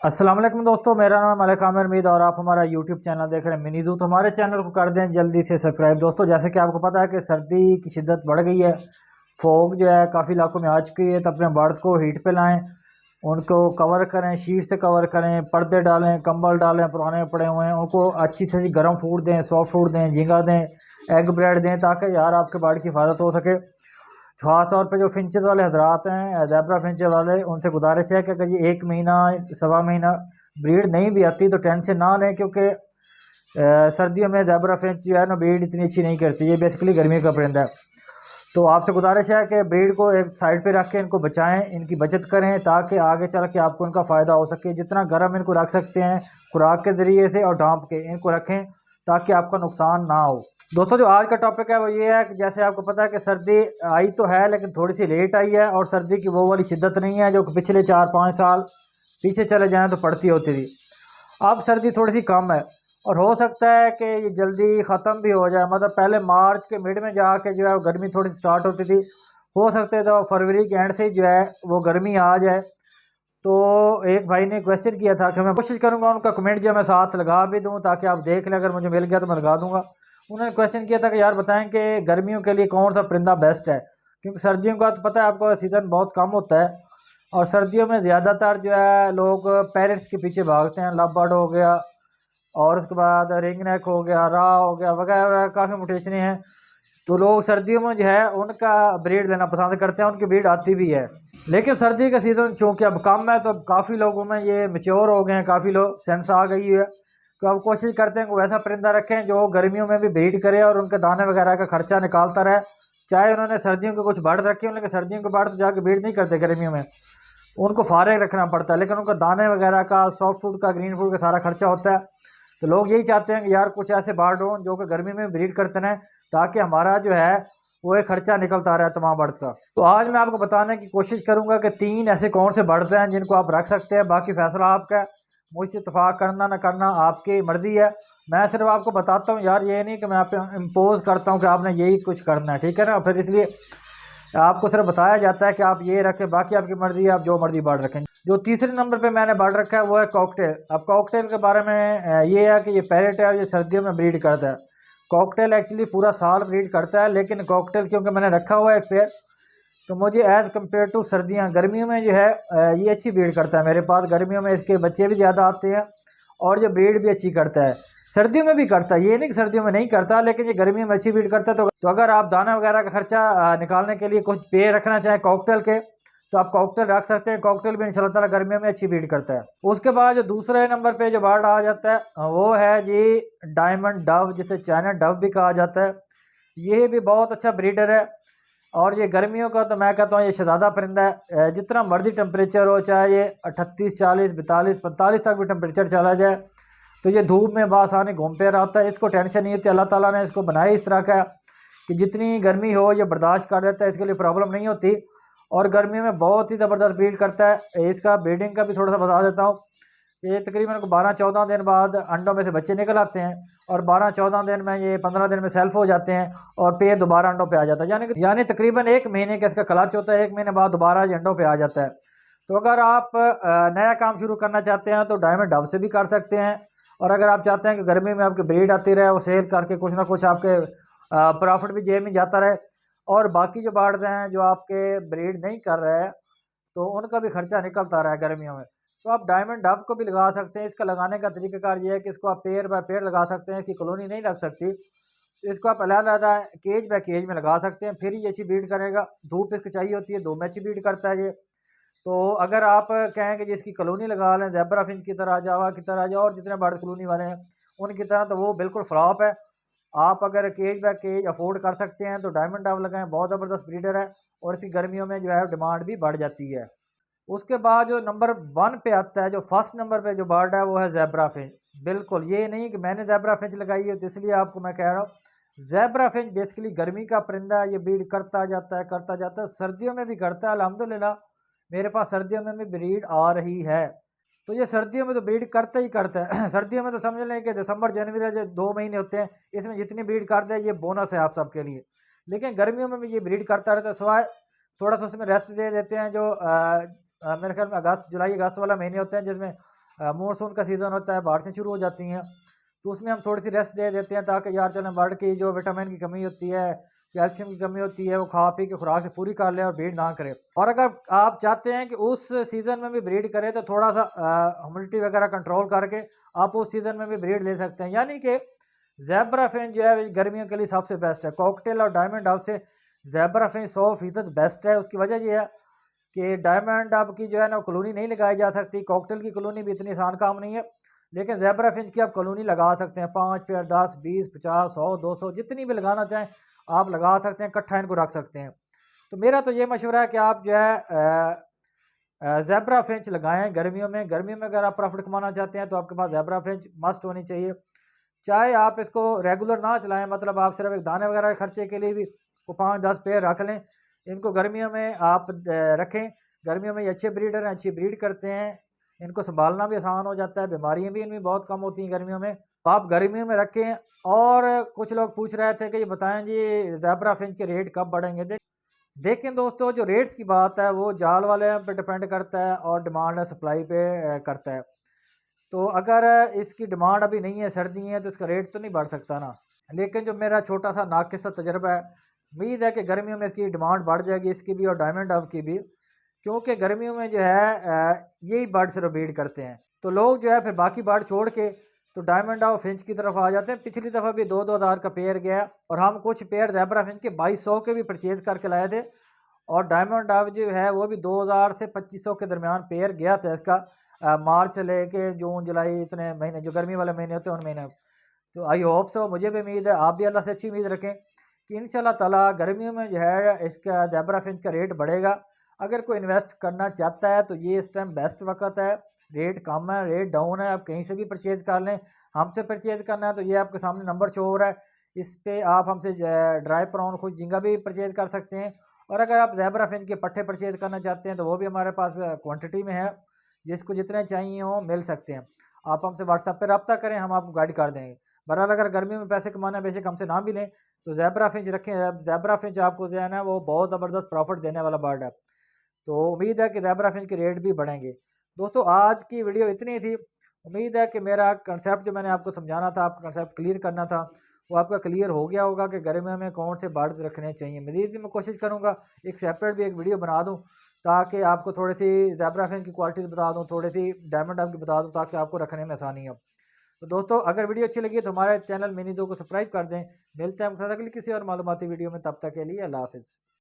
अस्सलाम वालेकुम दोस्तों, मेरा नाम मलिक आमिर मीद और आप हमारा यूट्यूब चैनल देख रहे हैं मिनी दू। तो हमारे चैनल को कर दें जल्दी से सब्सक्राइब। दोस्तों, जैसे कि आपको पता है कि सर्दी की शिद्दत बढ़ गई है, फॉग जो है काफ़ी इलाकों में आ चुकी है। तो अपने बर्ड को हीट पे लाएं, उनको कवर करें, शीट से कवर करें, पर्दे डालें, कंबल डालें, पुराने पड़े हुए हैं उनको अच्छी से गर्म फूड दें, सॉफ्ट फूड दें, झींगा दें, एग ब्रेड दें, ताकि यार आपके बर्ड की हिफाजत हो सके। खास तौर पे जो फिंचेस वाले हजरात हैं, ज़ेब्रा फिंचेस वाले, उनसे गुजारिश है कि अगर ये 1 महीना सवा महीना ब्रीड नहीं भी आती तो टेंशन ना लें, क्योंकि सर्दियों में ज़ेब्रा फिंच जो है ना ब्रीड इतनी अच्छी नहीं करती। ये बेसिकली गर्मी का परिंदा है। तो आपसे गुजारिश है कि ब्रीड को एक साइड पे रख के इनको बचाएं, इनकी बचत करें, ताकि आगे चल के आपको इनका फ़ायदा हो सके। जितना गर्म इनको रख सकते हैं खुराक के ज़रिए से और ढाँप के इनको रखें, ताकि आपका नुकसान ना हो। दोस्तों, जो आज का टॉपिक है वो ये है कि जैसे आपको पता है कि सर्दी आई तो है, लेकिन थोड़ी सी लेट आई है और सर्दी की वो वाली शिद्दत नहीं है जो कि पिछले 4-5 साल पीछे चले जाएं तो पड़ती होती थी। अब सर्दी थोड़ी सी कम है और हो सकता है कि ये जल्दी ख़त्म भी हो जाए। मतलब पहले मार्च के मिड में जाके जो है गर्मी थोड़ी स्टार्ट होती थी, हो सकता है तो फरवरी के एंड से ही जो है वो गर्मी आ जाए। तो एक भाई ने क्वेश्चन किया था कि मैं कोशिश करूंगा उनका कमेंट जो मैं साथ लगा भी दूं, ताकि आप देख लें, अगर मुझे मिल गया तो मैं लगा दूंगा। उन्होंने क्वेश्चन किया था कि यार बताएं कि गर्मियों के लिए कौन सा परिंदा बेस्ट है, क्योंकि सर्दियों का तो पता है आपको सीज़न बहुत कम होता है और सर्दियों में ज़्यादातर जो है लोग पैरट्स के पीछे भागते हैं। लव बर्ड हो गया और उसके बाद रिंग नेक हो गया, रा हो गया, वगैरह वगैरह काफ़ी मुटेशनें हैं। तो लोग सर्दियों में जो है उनका ब्रीड लेना पसंद करते हैं, उनकी ब्रीड आती भी है। लेकिन सर्दी का सीज़न चूँकि अब कम है तो अब काफ़ी लोगों में ये मैच्योर हो गए हैं, काफ़ी लोग सेंस आ गई है। तो अब कोशिश करते हैं कि वैसा परिंदा रखें जो गर्मियों में भी ब्रीड करे और उनके दाने वगैरह का खर्चा निकालता रहे। चाहे उन्होंने सर्दियों के कुछ बर्ड रखे हों, लेकिन सर्दियों के बर्ड तो जाके ब्रीड नहीं करते गर्मियों में, उनको फारिग रखना पड़ता है। लेकिन उनका दाने वगैरह का, सॉफ्ट फूड का, ग्रीन फूड का सारा खर्चा होता है। तो लोग यही चाहते हैं कि यार कुछ ऐसे बर्ड हों जो कि गर्मी में ब्रीड करते रहें, ताकि हमारा जो है वो एक खर्चा निकलता रहा है तमाम बर्ड्स का। तो आज मैं आपको बताने की कोशिश करूंगा कि 3 ऐसे कौन से बर्ड्स हैं जिनको आप रख सकते हैं। बाकी फैसला आपका है, मुझसे इत्तेफाक करना ना करना आपकी मर्जी है। मैं सिर्फ आपको बताता हूँ यार, ये नहीं कि मैं आप पे इम्पोज करता हूँ कि आपने यही कुछ करना है, ठीक है ना। फिर इसलिए आपको सिर्फ बताया जाता है कि आप ये रखें, बाकी आपकी मर्जी है, आप जो मर्जी बर्ड रखें। जो तीसरे नंबर पे मैंने बर्ड रखा है वो है कॉकटेल। अब कॉकटेल के बारे में ये है कि ये पैरेट है और ये सर्दियों में ब्रीड करता है। कॉकटेल एक्चुअली पूरा साल ब्रीड करता है, लेकिन कॉकटेल क्योंकि मैंने रखा हुआ है एक पेयर, तो मुझे एज़ कम्पेयर टू सर्दियाँ, गर्मियों में जो है ये अच्छी ब्रीड करता है मेरे पास। गर्मियों में इसके बच्चे भी ज़्यादा आते हैं और जो ब्रीड भी अच्छी करता है। सर्दियों में भी करता है, ये नहीं कि सर्दियों में नहीं करता, लेकिन ये गर्मियों में अच्छी ब्रीड करता है। तो अगर आप दाना वगैरह का खर्चा निकालने के लिए कुछ पेड़ रखना चाहें कॉकटेल के, तो आप कॉकटेल रख सकते हैं। कॉकटेल भी इंशाल्लाह ताला गर्मियों में अच्छी ब्रीड करता है। उसके बाद जो दूसरे नंबर पे जो बर्ड आ जाता है वो है जी डायमंड डव, जिसे चाइना डव भी कहा जाता है। ये भी बहुत अच्छा ब्रीडर है और ये गर्मियों का तो मैं कहता हूँ ये शहजादा परिंदा है। जितना मर्जी टेम्परेचर हो, चाहे ये 38, 40, 42, 45 तक भी टेम्परेचर चला जाए, तो ये धूप में बासानी घूमते रहता है। इसको टेंशन नहीं होती, अल्लाह ताला ने इसको बनाया इस तरह का कि जितनी गर्मी हो ये बर्दाश्त कर देता है, इसके लिए प्रॉब्लम नहीं होती। और गर्मी में बहुत ही ज़बरदस्त ब्रीड करता है। इसका ब्रीडिंग का भी थोड़ा सा बता देता हूँ। ये तकरीबन 12-14 दिन बाद अंडों में से बच्चे निकल आते हैं और 12-14 दिन में, ये 15 दिन में सेल्फ हो जाते हैं और पेड़ दोबारा अंडों पे आ जाता है। यानी तकरीबन 1 महीने का इसका क्लच होता है, 1 महीने बाद दोबारा ये अंडों पे आ जाता है। तो अगर आप नया काम शुरू करना चाहते हैं तो डायमंड डव से भी कर सकते हैं। और अगर आप चाहते हैं कि गर्मी में आपकी ब्रीड आती रहे, वो सेल करके कुछ ना कुछ आपके प्रॉफिट भी जेब में जाता रहे, और बाकी जो बर्ड्स हैं जो आपके ब्रीड नहीं कर रहे हैं तो उनका भी खर्चा निकलता रहा है गर्मियों में, तो आप डायमंड डव को भी लगा सकते हैं। इसका लगाने का तरीकाकार ये है कि इसको आप पेड़ बाय पेड़ लगा सकते हैं, इसकी कॉलोनी नहीं लग सकती। इसको आप अलग-अलग केज बाय केज में लगा सकते हैं, फिर ये अच्छी ब्रीड करेगा। धूप इसको चाहिए होती है, धूप में अच्छी ब्रीड करता है ये। तो अगर आप कहें कि जिसकी कॉलोनी लगा लें, ज़ेब्रा फिंच की तरह, जावा की तरह, या और जितने बर्ड कॉलोनी वाले हैं उनकी तरह, तो वो बिल्कुल फ्लॉप है। आप अगर केज बाय केज अफोर्ड कर सकते हैं तो डायमंड डव लगाएं, बहुत ज़बरदस्त ब्रीडर है और इसकी गर्मियों में जो है डिमांड भी बढ़ जाती है। उसके बाद जो नंबर 1 पे आता है, जो फर्स्ट नंबर पे जो बर्ड है वो है ज़ेब्रा फिंच। बिल्कुल ये नहीं कि मैंने ज़ेब्रा फिंच लगाई है तो इसलिए आपको मैं कह रहा हूँ। ज़ेब्रा फिंच बेसिकली गर्मी का परिंदा है, ये ब्रीड करता जाता है करता जाता है, सर्दियों में भी करता है। अल्हम्दुलिल्लाह मेरे पास सर्दियों में भी ब्रीड आ रही है। तो ये सर्दियों में तो ब्रीड करता ही करता है। सर्दियों में तो समझ लें कि दिसंबर जनवरी जो 2 महीने होते हैं, इसमें जितनी ब्रीड करते हैं ये बोनस है आप सबके लिए। लेकिन गर्मियों में भी ये ब्रीड करता रहता है, सिवाय थोड़ा सा उसमें रेस्ट दे देते हैं। जो मेरे ख्याल में अगस्त, जुलाई अगस्त वाला महीने होते हैं जिसमें मानसून का सीज़न होता है, बारिशें शुरू हो जाती हैं, तो उसमें हम थोड़ी सी रेस्ट दे देते हैं ताकि यार चलें बर्ड की जो विटामिन की कमी होती है, कैल्शियम की कमी होती है, वो खा पी के खुराक से पूरी कर लें और ब्रीड ना करें। और अगर आप चाहते हैं कि उस सीज़न में भी ब्रीड करें तो थोड़ा सा ह्यूमिडिटी वगैरह कंट्रोल करके आप उस सीज़न में भी ब्रीड ले सकते हैं। यानी कि ज़ेब्रा फिंच जो है गर्मियों के लिए सबसे बेस्ट है। कॉकटेल और डायमंड डव से ज़ेब्रा फिंच 100% बेस्ट है। उसकी वजह ये है कि डायमंड डव की जो है ना कॉलोनी नहीं लगाई जा सकती, कॉकटेल की कॉलोनी भी इतनी आसान काम नहीं है, लेकिन ज़ेब्रा फिंच की आप कॉलोनी लगा सकते हैं। 5 पेड़, 10, 20, 50, 100, 200 जितनी भी लगाना चाहें आप लगा सकते हैं, इकट्ठा इनको रख सकते हैं। तो मेरा तो ये मशवरा है कि आप जो है ज़ेब्रा फिंच लगाएं गर्मियों में। गर्मियों में अगर आप प्रॉफिट कमाना चाहते हैं तो आपके पास ज़ेब्रा फिंच मस्ट होनी चाहिए। चाहे आप इसको रेगुलर ना चलाएं, मतलब आप सिर्फ एक दाने वगैरह के खर्चे के लिए भी वो 5-10 पेड़ रख लें। इनको गर्मियों में आप रखें। गर्मियों में ये अच्छे ब्रीडर हैं, अच्छी ब्रीड करते हैं, इनको संभालना भी आसान हो जाता है, बीमारियां भी इनमें बहुत कम होती हैं गर्मियों में। तो आप गर्मियों में रखें। और कुछ लोग पूछ रहे थे कि ये बताएं जी ज़ेब्रा फिंच के रेट कब बढ़ेंगे। देखें दोस्तों, जो रेट्स की बात है वो जाल वाले पे डिपेंड करता है और डिमांड सप्लाई पे करता है। तो अगर इसकी डिमांड अभी नहीं है, सर्दी है, तो इसका रेट तो नहीं बढ़ सकता ना। लेकिन जो मेरा छोटा सा नाकिस सा तजर्बा है, उम्मीद है कि गर्मियों में इसकी डिमांड बढ़ जाएगी, इसकी भी और डायमंड डव की भी, क्योंकि गर्मियों में जो है यही बर्ड सिर्फ ब्रीड करते हैं। तो लोग जो है फिर बाकी बर्ड छोड़ के तो डायमंड डव फिंच की तरफ आ जाते हैं। पिछली दफ़ा भी 2-2 हज़ार का पेयर गया और हम कुछ पेयर ज़ेब्रा फिंच के 2200 के भी परचेज़ करके लाए थे। और डायमंड डव जो है वो भी 2000 से 2500 के दरमियान पेयर गया था इसका। मार्च से लेके जून जुलाई इतने महीने जो गर्मी वाले महीने होते हैं उन महीने। तो आई होप सो, मुझे भी उम्मीद है, आप भी अल्लाह से अच्छी उम्मीद रखें कि इंशाल्लाह ताला गर्मियों में जो है इसका ज़ेब्रा फिंच का रेट बढ़ेगा। अगर कोई इन्वेस्ट करना चाहता है तो ये इस टाइम बेस्ट वक्त है। रेट कम है, रेट डाउन है, आप कहीं से भी परचेज़ कर लें। हमसे परचेज़ करना है तो ये आपके सामने नंबर शो हो रहा है, इस पर आप हमसे ड्राई प्रॉन खुद झींगा भी परचेज़ कर सकते हैं। और अगर आप ज़ेब्रा फिंच के पट्टे परचेज़ करना चाहते हैं तो वो भी हमारे पास क्वांटिटी में है, जिसको जितने चाहिए हों मिल सकते हैं। आप हमसे व्हाट्सएप पर रब्ता करें, हम आपको गाइड कर देंगे। बहरहाल अगर गर्मियों में पैसे कमाना है बेशक हमसे ना भी लें तो ज़ेब्रा फिंच रखें। ज़ेब्रा फिंच आपको जो है ना वो बहुत ज़बरदस्त प्रॉफिट देने वाला बर्ड है। तो उम्मीद है कि ज़ेब्रा फिंच के रेट भी बढ़ेंगे। दोस्तों आज की वीडियो इतनी थी। उम्मीद है कि मेरा कंसेप्ट जो मैंने आपको समझाना था, आपका कंसेप्ट क्लियर करना था, वो आपका क्लियर हो गया होगा कि गर्मियों में कौन से बर्ड्स रखने चाहिए। मज़ीद भी मैं कोशिश करूँगा एक सेपरेट भी एक वीडियो बना दूँ ताकि आपको थोड़ी सी ज़ेब्रा फिंच की क्वालिटीज़ बता दूँ, थोड़ी सी डायमंड डव की बता दूँ ताकि आपको रखने में आसानी हो। तो दोस्तों अगर वीडियो अच्छी लगी तो हमारे चैनल मिनी दो को सब्सक्राइब कर दें। मिलते हैं आपके साथ अगली किसी और मालूमाती वीडियो में, तब तक के लिए अल्लाह हाफ़िज़।